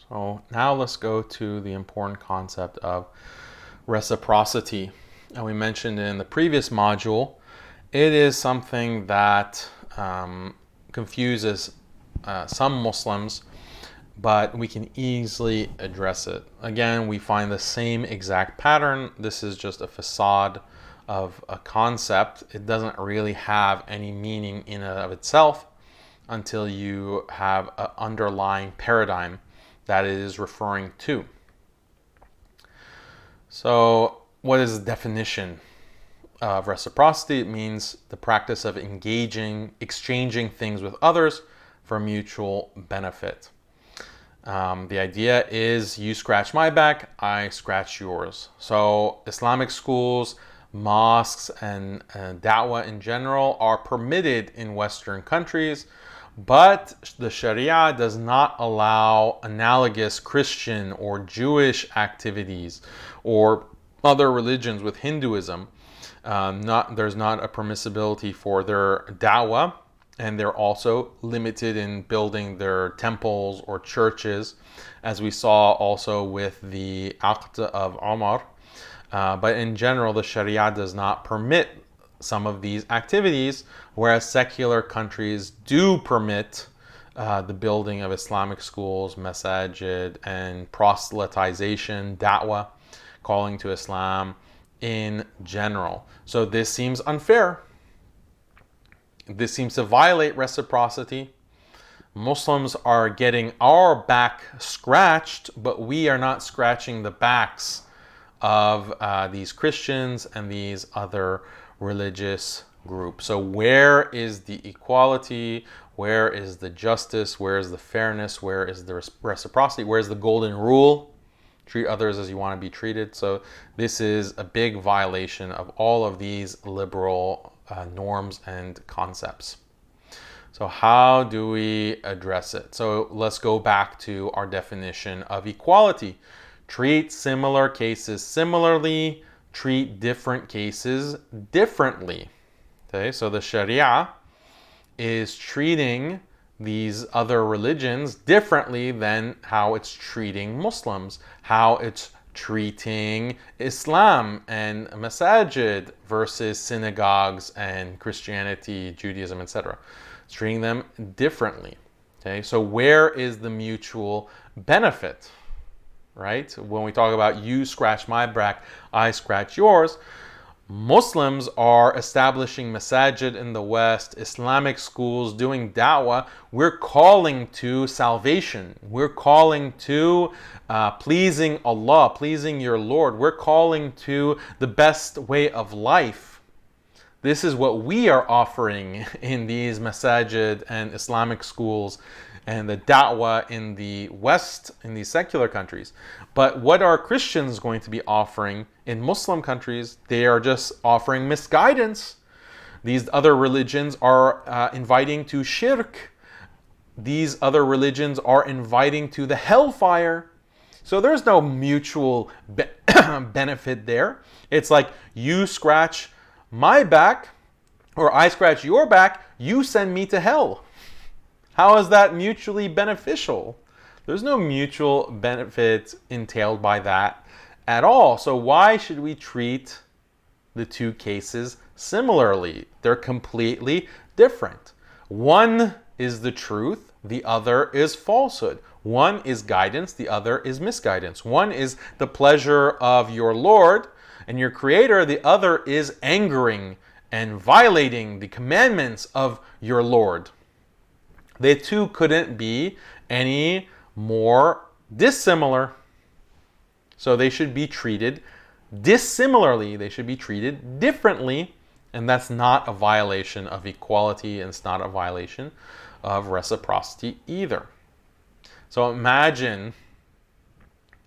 So now let's go to the important concept of reciprocity. And we mentioned in the previous module, it is something that confuses some Muslims, but we can easily address it. Again, we find the same exact pattern. This is just a facade of a concept. It doesn't really have any meaning in and of itself until you have an underlying paradigm that it is referring to. So what is the definition of reciprocity? It means the practice of exchanging things with others for mutual benefit. The idea is you scratch my back, I scratch yours. So Islamic schools, mosques, and da'wah in general are permitted in Western countries, but the Sharia does not allow analogous Christian or Jewish activities or other religions with Hinduism. There's not a permissibility for their da'wah, and they're also limited in building their temples or churches, as we saw also with the Aqd of Omar. But in general, the Sharia does not permit some of these activities, whereas secular countries do permit the building of Islamic schools, masajid, and proselytization, da'wah, calling to Islam in general. So this seems unfair. This seems to violate reciprocity. Muslims are getting our back scratched, but we are not scratching the backs of these Christians and these other religious group. So where is the equality? Where is the justice? Where is the fairness? Where is the reciprocity? Where is the golden rule? Treat others as you want to be treated. So this is a big violation of all of these liberal norms and concepts. So how do we address it? So let's go back to our definition of equality. Treat similar cases similarly, treat different cases differently. Okay, so the Sharia is treating these other religions differently than how it's treating Muslims, how it's treating Islam and masajid versus synagogues and Christianity, Judaism, etc. It's treating them differently. Okay, so where is the mutual benefit? Right? When we talk about you scratch my back, I scratch yours, Muslims are establishing masajid in the West, Islamic schools, doing da'wah. We're calling to salvation. We're calling to pleasing Allah, pleasing your Lord. We're calling to the best way of life. This is what we are offering in these masajid and Islamic schools and the da'wah in the West, in these secular countries. But what are Christians going to be offering in Muslim countries? They are just offering misguidance. These other religions are inviting to shirk. These other religions are inviting to the hellfire. So there's no mutual benefit there. It's like you scratch my back, or I scratch your back, you send me to hell. How is that mutually beneficial? There's no mutual benefit entailed by that at all. So why should we treat the two cases similarly? They're completely different. One is the truth, the other is falsehood. One is guidance, the other is misguidance. One is the pleasure of your Lord and your Creator, the other is angering and violating the commandments of your Lord. They two couldn't be any more dissimilar. So they should be treated dissimilarly. They should be treated differently. And that's not a violation of equality, and it's not a violation of reciprocity either. So imagine,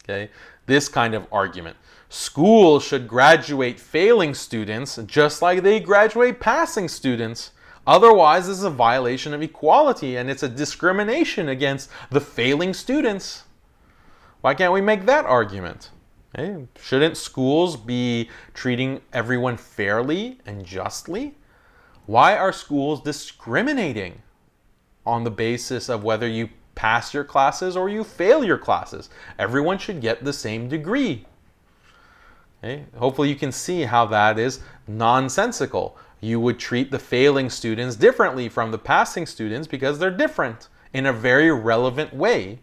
okay, this kind of argument. Schools should graduate failing students just like they graduate passing students. Otherwise, this is a violation of equality, and it's a discrimination against the failing students. Why can't we make that argument? Okay? Shouldn't schools be treating everyone fairly and justly? Why are schools discriminating on the basis of whether you pass your classes or you fail your classes. Everyone should get the same degree. Okay? Hopefully you can see how that is nonsensical. You would treat the failing students differently from the passing students because they're different in a very relevant way.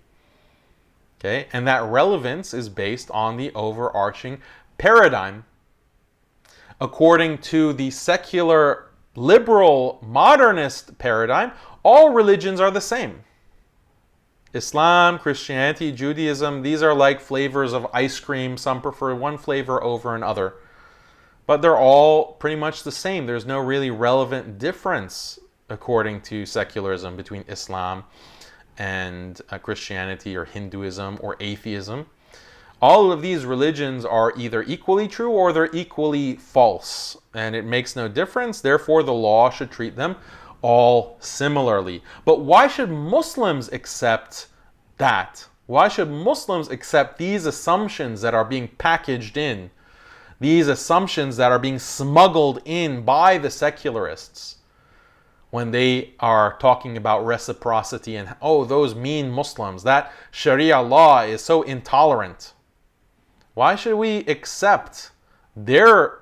Okay? And that relevance is based on the overarching paradigm. According to the secular, liberal, modernist paradigm, all religions are the same. Islam, Christianity, Judaism, these are like flavors of ice cream. Some prefer one flavor over another. But they're all pretty much the same. There's no really relevant difference, according to secularism, between Islam and Christianity or Hinduism or atheism. All of these religions are either equally true or they're equally false. And it makes no difference. Therefore, the law should treat them all similarly. But why should Muslims accept that? Why should Muslims accept these assumptions that are being packaged in? These assumptions that are being smuggled in by the secularists when they are talking about reciprocity and, oh, those mean Muslims, that Sharia law is so intolerant. Why should we accept their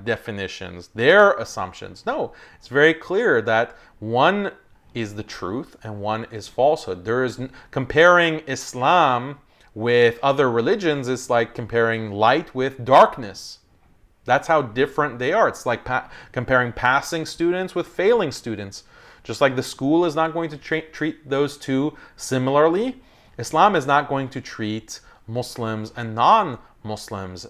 definitions, their assumptions? No, it's very clear that one is the truth and one is falsehood. There is comparing Islam with other religions is like comparing light with darkness. That's how different they are. It's like comparing passing students with failing students. Just like the school is not going to treat those two similarly, Islam is not going to treat Muslims and non-Muslims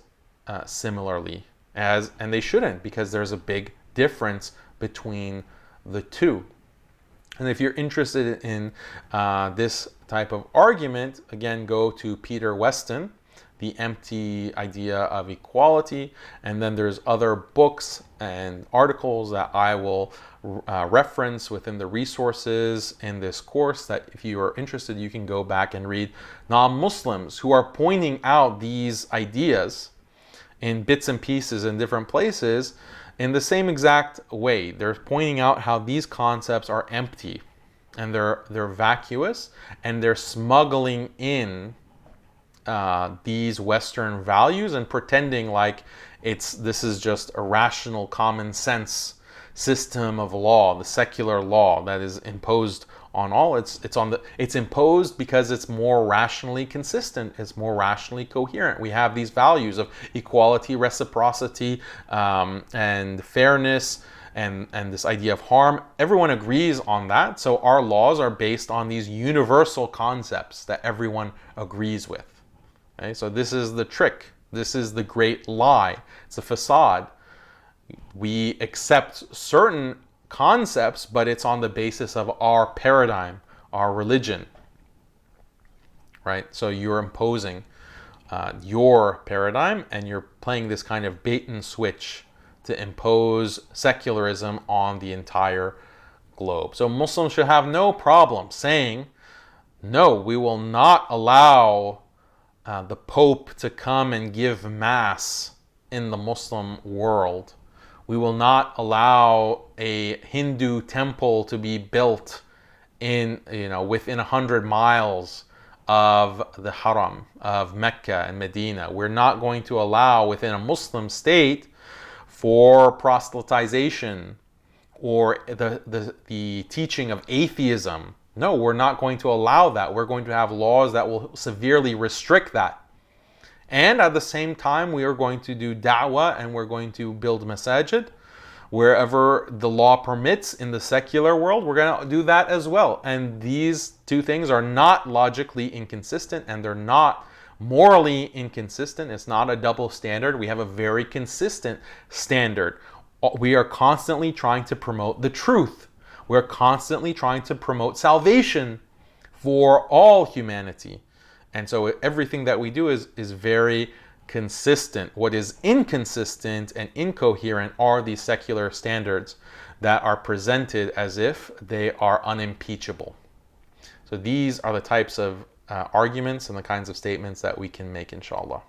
similarly, and they shouldn't, because there's a big difference between the two. And if you're interested in this type of argument, again, go to Peter Weston, The Empty Idea of Equality, and then there's other books and articles that I will reference within the resources in this course that if you are interested, you can go back and read non-Muslims who are pointing out these ideas in bits and pieces in different places in the same exact way. They're pointing out how these concepts are empty and they're vacuous, and they're smuggling in these Western values and pretending like this is just a rational, common sense system of law, the secular law that is imposed on all. It's imposed because it's more rationally consistent. It's more rationally coherent. We have these values of equality, reciprocity, and fairness, and this idea of harm. Everyone agrees on that. So our laws are based on these universal concepts that everyone agrees with. Okay? So this is the trick. This is the great lie. It's a facade. We accept certain concepts, but it's on the basis of our paradigm, our religion, right? So you're imposing your paradigm, and you're playing this kind of bait and switch to impose secularism on the entire globe. So Muslims should have no problem saying, no, we will not allow the Pope to come and give Mass in the Muslim world. We will not allow a Hindu temple to be built within 100 miles of the Haram of Mecca and Medina. We're not going to allow within a Muslim state for proselytization or the teaching of atheism. No, we're not going to allow that. We're going to have laws that will severely restrict that. And at the same time, we are going to do da'wah, and we're going to build masajid. Wherever the law permits in the secular world, we're going to do that as well. And these two things are not logically inconsistent, and they're not morally inconsistent. It's not a double standard. We have a very consistent standard. We are constantly trying to promote the truth. We're constantly trying to promote salvation for all humanity. And so everything that we do is very consistent. What is inconsistent and incoherent are these secular standards that are presented as if they are unimpeachable. So these are the types of arguments and the kinds of statements that we can make, inshallah.